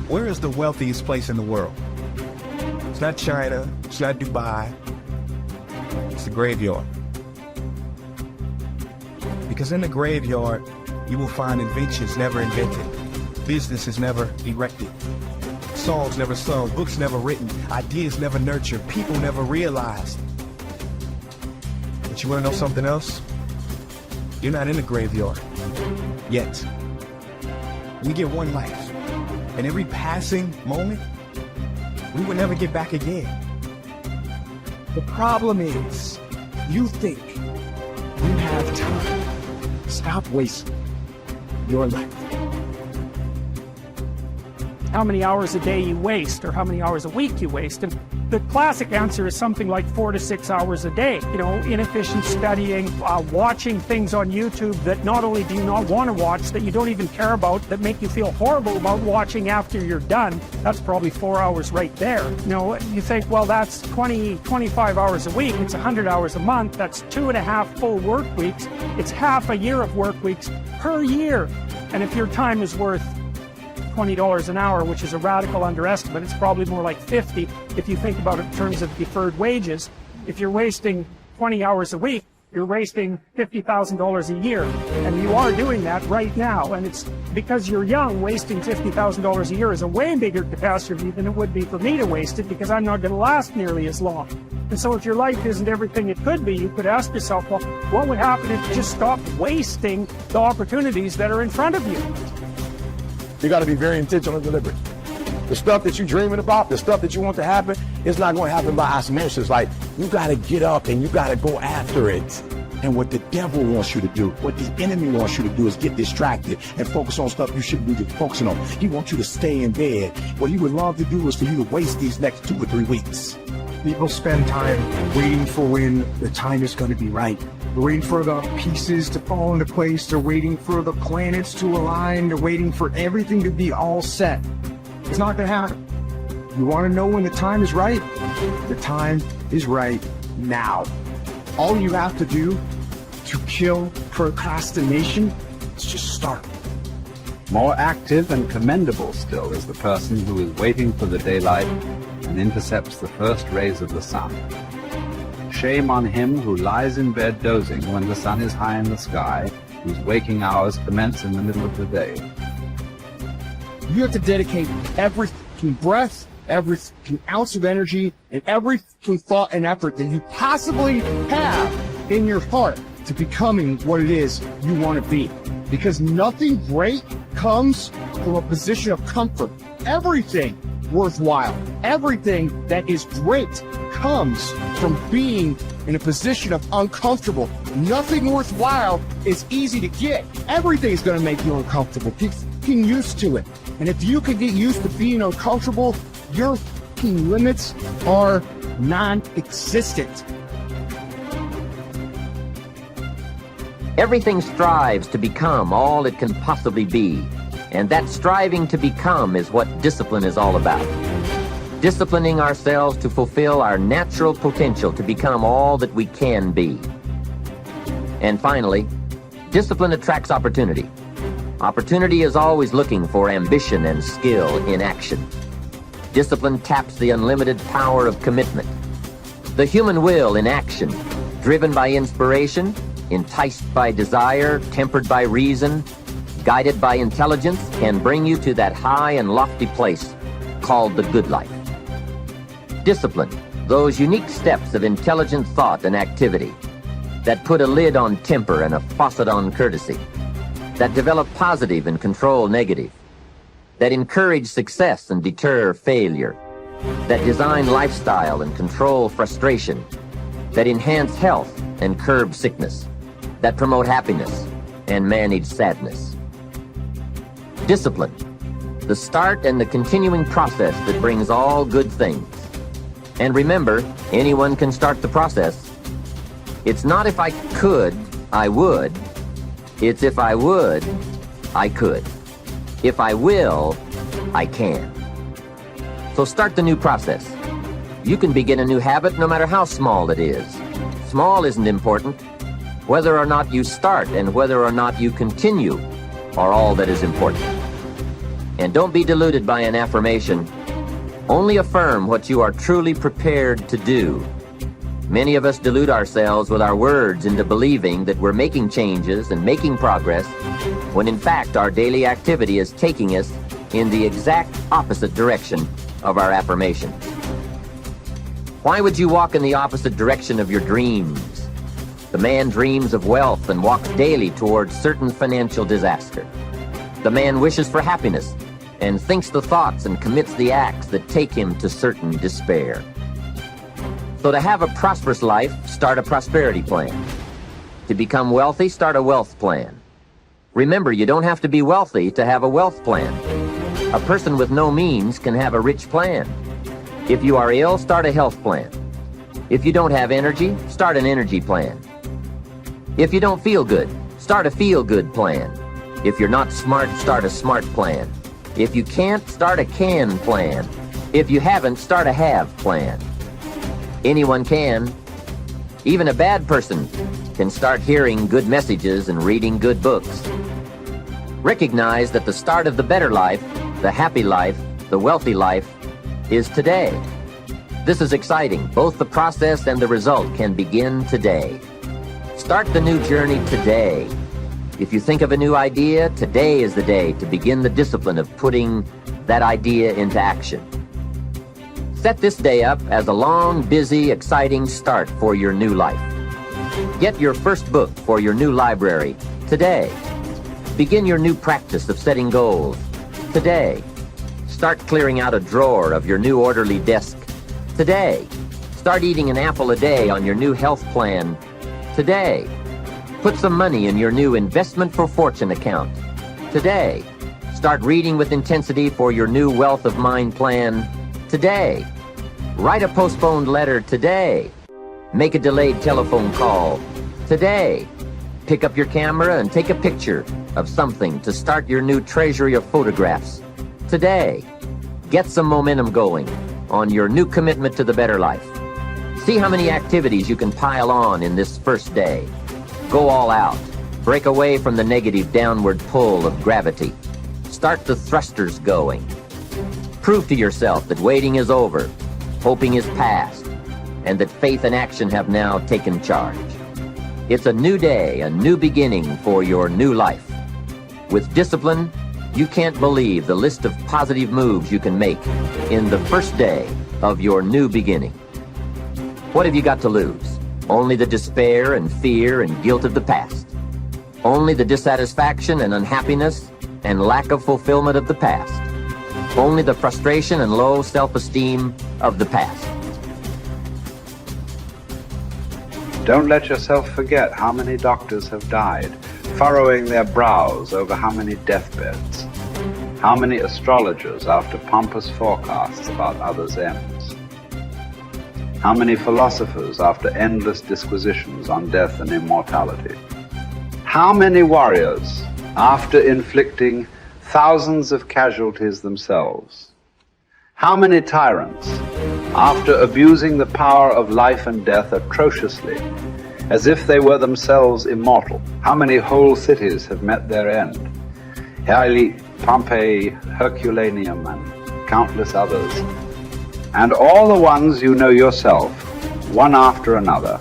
Where is the wealthiest place in the world? It's not China, it's not Dubai, it's the graveyard. Because in the graveyard, you will find inventions never invented, businesses never erected, songs never sung, books never written, ideas never nurtured, people never realized. But you want to know something else? You're not in the graveyard yet. We get one life, and every passing moment, we will never get back again. The problem is, you think you have time. Stop wasting your life. How many hours a day you waste, or how many hours a week you waste. And the classic answer is something like 4 to 6 hours a day. You know, inefficient studying, watching things on YouTube that not only do you not want to watch, that you don't even care about, that make you feel horrible about watching after you're done. That's probably 4 hours right there. You know, you think, well, that's 25 hours a week. It's 100 hours a month. That's 2.5 full work weeks. It's half a year of work weeks per year. And if your time is worth $20 an hour, which is a radical underestimate, it's probably more like 50 if you think about it in terms of deferred wages. If you're wasting 20 hours a week, you're wasting $50,000 a year, and you are doing that right now. And it's because you're young. Wasting $50,000 a year is a way bigger catastrophe than it would be for me to waste it, because I'm not going to last nearly as long. And so if your life isn't everything it could be, you could ask yourself, well, what would happen if you just stopped wasting the opportunities that are in front of you? You got to be very intentional and deliberate. The stuff that you're dreaming about, the stuff that you want to happen, it's not going to happen by osmosis. Like, you got to get up and you got to go after it. And what the devil wants you to do, what the enemy wants you to do, is get distracted and focus on stuff you shouldn't be focusing on. He wants you to stay in bed. What he would love to do is for you to waste these next 2 or 3 weeks. People spend time waiting for when the time is going to be right. They're waiting for the pieces to fall into place. They're waiting for the planets to align. They're waiting for everything to be all set. It's not going to happen. You want to know when the time is right? The time is right now. All you have to do to kill procrastination is just start. More active and commendable still is the person who is waiting for the daylight and intercepts the first rays of the sun. Shame on him who lies in bed dozing when the sun is high in the sky, whose waking hours commence in the middle of the day. You have to dedicate every breath, every ounce of energy, and every thought and effort that you possibly have in your heart to becoming what it is you want to be. Because nothing great comes from a position of comfort. Everything worthwhile, everything that is great comes from being in a position of uncomfortable. Nothing worthwhile is easy to get. Everything's going to make you uncomfortable. Get used to it. And if you can get used to being uncomfortable, your limits are non-existent. Everything strives to become all it can possibly be, and that striving to become is what discipline is all about. Disciplining ourselves to fulfill our natural potential to become all that we can be. And finally, discipline attracts opportunity. Opportunity is always looking for ambition and skill in action. Discipline taps the unlimited power of commitment. The human will in action, driven by inspiration, enticed by desire, tempered by reason, guided by intelligence, can bring you to that high and lofty place called the good life. Discipline, those unique steps of intelligent thought and activity that put a lid on temper and a faucet on courtesy, that develop positive and control negative, that encourage success and deter failure, that design lifestyle and control frustration, that enhance health and curb sickness, that promote happiness and manage sadness. Discipline, the start and the continuing process that brings all good things. And remember, anyone can start the process. It's not if I could, I would. It's if I would, I could. If I will, I can. So start the new process. You can begin a new habit no matter how small it is. Small isn't important. Whether or not you start and whether or not you continue are all that is important. And don't be deluded by an affirmation. Only affirm what you are truly prepared to do. Many of us delude ourselves with our words into believing that we're making changes and making progress, when in fact our daily activity is taking us in the exact opposite direction of our affirmation. Why would you walk in the opposite direction of your dreams? The man dreams of wealth and walks daily towards certain financial disaster. The man wishes for happiness and thinks the thoughts and commits the acts that take him to certain despair. So to have a prosperous life, start a prosperity plan. To become wealthy, start a wealth plan. Remember, you don't have to be wealthy to have a wealth plan. A person with no means can have a rich plan. If you are ill, start a health plan. If you don't have energy, start an energy plan. If you don't feel good, start a feel-good plan. If you're not smart, start a smart plan. If you can't, start a can plan. If you haven't, start a have plan. Anyone can. Even a bad person can start hearing good messages and reading good books. Recognize that the start of the better life, the happy life, the wealthy life, is today. This is exciting. Both the process and the result can begin today. Start the new journey today. If you think of a new idea, today is the day to begin the discipline of putting that idea into action. Set this day up as a long, busy, exciting start for your new life. Get your first book for your new library today. Begin your new practice of setting goals today. Start clearing out a drawer of your new orderly desk today. Start eating an apple a day on your new health plan today. Put some money in your new investment for fortune account today. Start reading with intensity for your new wealth of mind plan today. Write a postponed letter today. Make a delayed telephone call today. Pick up your camera and take a picture of something to start your new treasury of photographs today. Get some momentum going on your new commitment to the better life. See how many activities you can pile on in this first day. Go all out. Break away from the negative downward pull of gravity. Start the thrusters going. Prove to yourself that waiting is over, hoping is past, and that faith and action have now taken charge. It's a new day, a new beginning for your new life. With discipline, you can't believe the list of positive moves you can make in the first day of your new beginning. What have you got to lose? Only the despair and fear and guilt of the past. Only the dissatisfaction and unhappiness and lack of fulfillment of the past. Only the frustration and low self-esteem of the past. Don't let yourself forget how many doctors have died, furrowing their brows over how many deathbeds, how many astrologers after pompous forecasts about others' ends, how many philosophers after endless disquisitions on death and immortality, how many warriors after inflicting thousands of casualties themselves, how many tyrants after abusing the power of life and death atrociously, as if they were themselves immortal. How many whole cities have met their end? Haile, Pompeii, Herculaneum, and countless others. And all the ones you know yourself, one after another.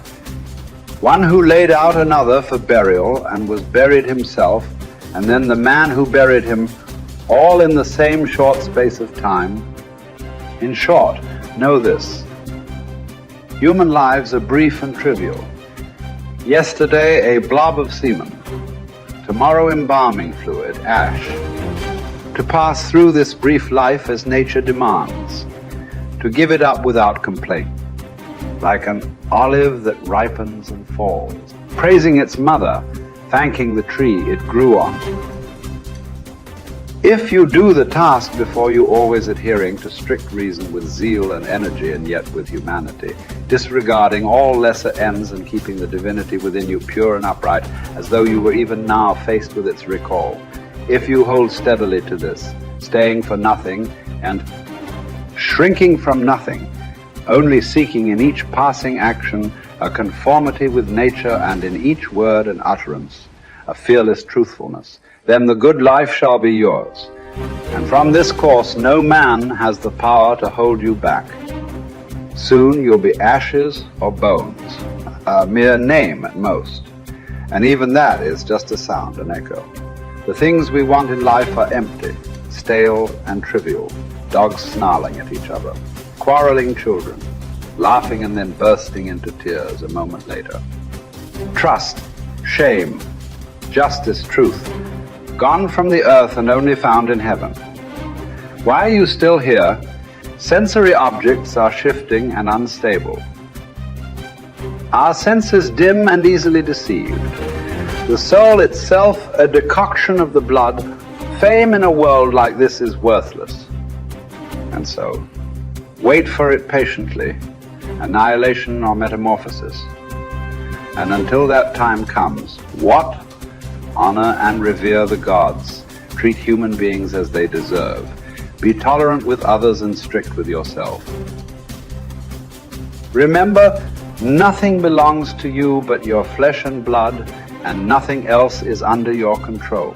One who laid out another for burial and was buried himself, and then the man who buried him, all in the same short space of time. In short, know this: human lives are brief and trivial. Yesterday, a blob of semen. Tomorrow, embalming fluid, ash. To pass through this brief life as nature demands. To give it up without complaint. Like an olive that ripens and falls. Praising its mother, thanking the tree it grew on. If you do the task before you, always adhering to strict reason with zeal and energy, and yet with humanity, disregarding all lesser ends and keeping the divinity within you pure and upright, as though you were even now faced with its recall. If you hold steadily to this, staying for nothing and shrinking from nothing, only seeking in each passing action a conformity with nature, and in each word and utterance a fearless truthfulness, then the good life shall be yours. And from this course, no man has the power to hold you back. Soon you'll be ashes or bones, a mere name at most. And even that is just a sound, an echo. The things we want in life are empty, stale and trivial. Dogs snarling at each other, quarreling children, laughing and then bursting into tears a moment later. Trust, shame, justice, truth, gone from the earth and only found in heaven. Why are you still here? Sensory objects are shifting and unstable. Our senses dim and easily deceived. The soul itself, a decoction of the blood, fame in a world like this is worthless. And so, wait for it patiently, annihilation or metamorphosis. And until that time comes, what? Honor and revere the gods. Treat human beings as they deserve. Be tolerant with others and strict with yourself. Remember, nothing belongs to you but your flesh and blood, and nothing else is under your control.